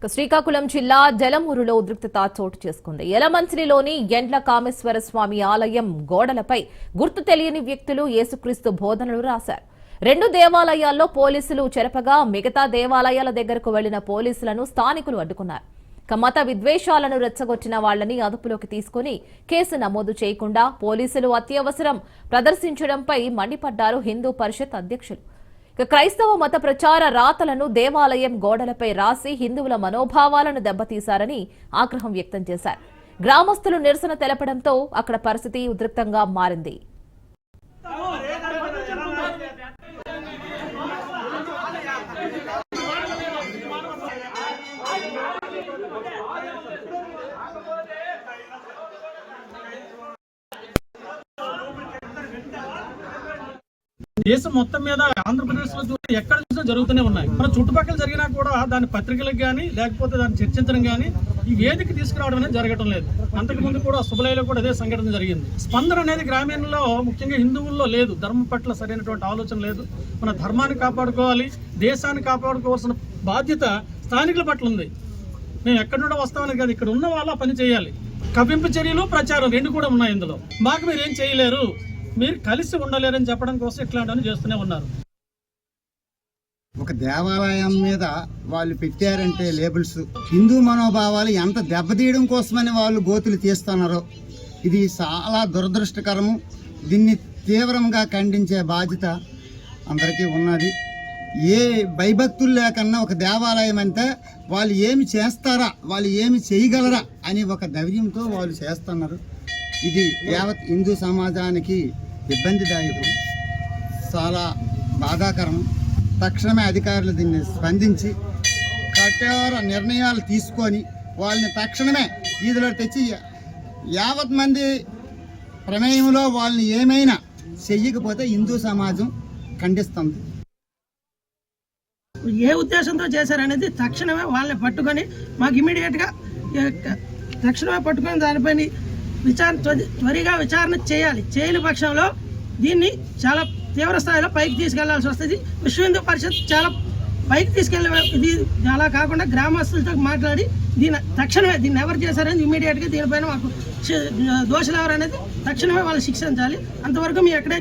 శ్రీకాకుళం జిల్లా జలమూరులో ఉద్రిక్తత చోటు చేసుకుంది. యలమంచిలిలోని ఎండ్ల కామేశ్వర స్వామి ఆలయం గోడలపై గుర్తు తెలియని వ్యక్తులు యేసుక్రీస్తు బోధనలు రాశారు. 2 దేవాలయాల్లో పోలీసులు చెరపగా మిగతా దేవాలయాల దగ్గరకు వెళ్లిన పోలీసులను స్థానికులు అడ్డుకున్నారు. మత విద్వేషాలను రెచ్చగొట్టిన వాళ్లని అదుపులోకి తీసుకుని కేసు నమోదు చేయకుండా పోలీసులు అత్యవసరం ప్రదర్శించడంపై మండిపడ్డారు హిందూ పరిషత్ అధ్యక్షులు. క్రైస్తవ మత ప్రచార రాతలను దేవాలయం గోడలపై రాసి హిందువుల మనోభావాలను దెబ్బతీశారని ఆగ్రహం వ్యక్తం చేశారు. గ్రామస్తులు నిరసన తెలపడంతో అక్కడ పరిస్థితి ఉద్రిక్తంగా మారింది. దేశం మొత్తం మీద ఆంధ్రప్రదేశ్ లో ఎక్కడ చూసినా జరుగుతూనే ఉన్నాయి. మన చుట్టుపక్కల జరిగినా కూడా దాని పత్రికలకు కానీ లేకపోతే దాన్ని చర్చించడం కానీ ఈ వేదిక తీసుకురావడం అనేది జరగటం లేదు. అంతకుముందు కూడా శుభలయలో కూడా అదే సంఘటన జరిగింది. స్పందన అనేది గ్రామీణంలో ముఖ్యంగా హిందువుల్లో లేదు. ధర్మం పట్ల సరైనటువంటి ఆలోచన లేదు. మన ధర్మాన్ని కాపాడుకోవాలి, దేశాన్ని కాపాడుకోవాల్సిన బాధ్యత స్థానికుల పట్ల ఉంది. మేము ఎక్కడి నుండో వస్తామని కాదు, ఇక్కడ ఉన్న వాళ్ళ పని చేయాలి. కవ్వింపు చర్యలు, ప్రచారం 2 కూడా ఉన్నాయి ఇందులో. మాకు మీరు ఏం చేయలేరు, మీరు కలిసి ఉండలేరని చెప్పడం కోసం ఇట్లాంటివన్నీ చేస్తూనే ఉన్నారు. ఒక దేవాలయం మీద వాళ్ళు పెట్టారంటే లేబుల్స్ హిందూ మనోభావాలు ఎంత దెబ్బతీయడం కోసమని వాళ్ళు గోతులు తీస్తున్నారో ఇది చాలా దురదృష్టకరము. దీన్ని తీవ్రంగా ఖండించే బాధ్యత అందరికీ ఉన్నది. ఏ భయభక్తులు లేకన్నా ఒక దేవాలయం అంటే వాళ్ళు ఏమి చేస్తారా, వాళ్ళు ఏమి చేయగలరా అని ఒక ధైర్యంతో వాళ్ళు చేస్తున్నారు. ఇది యావత్ హిందూ సమాజానికి ఇబ్బందిదాయకం, చాలా బాధాకరం. తక్షణమే అధికారులు దీన్ని స్పందించి కఠోర నిర్ణయాలు తీసుకొని వాళ్ళని తక్షణమే వీధిలో తెచ్చి యావత్ మంది ప్రమేయంలో వాళ్ళని ఏమైనా చెయ్యకపోతే హిందూ సమాజం ఖండిస్తుంది. ఏ ఉద్దేశంతో చేశారనేది తక్షణమే వాళ్ళని పట్టుకొని మాకు ఇమీడియట్గా తక్షణమే పట్టుకొని దానిపైన త్వరగా విచారణ చేయాలి. చేయని పక్షంలో దీన్ని చాలా తీవ్ర స్థాయిలో పైకి తీసుకెళ్లాల్సి వస్తుంది. విశ్వ హిందూ పరిషత్ చాలా పైకి తీసుకెళ్ళే ఇది అలా కాకుండా గ్రామస్తులతో మాట్లాడి తక్షణమే దీన్ని ఎవరు చేశారని ఇమీడియట్గా దీనిపైన మాకు దోషులు ఎవరనేది తక్షణమే వాళ్ళు శిక్షించాలి. అంతవరకు మేము ఎక్కడే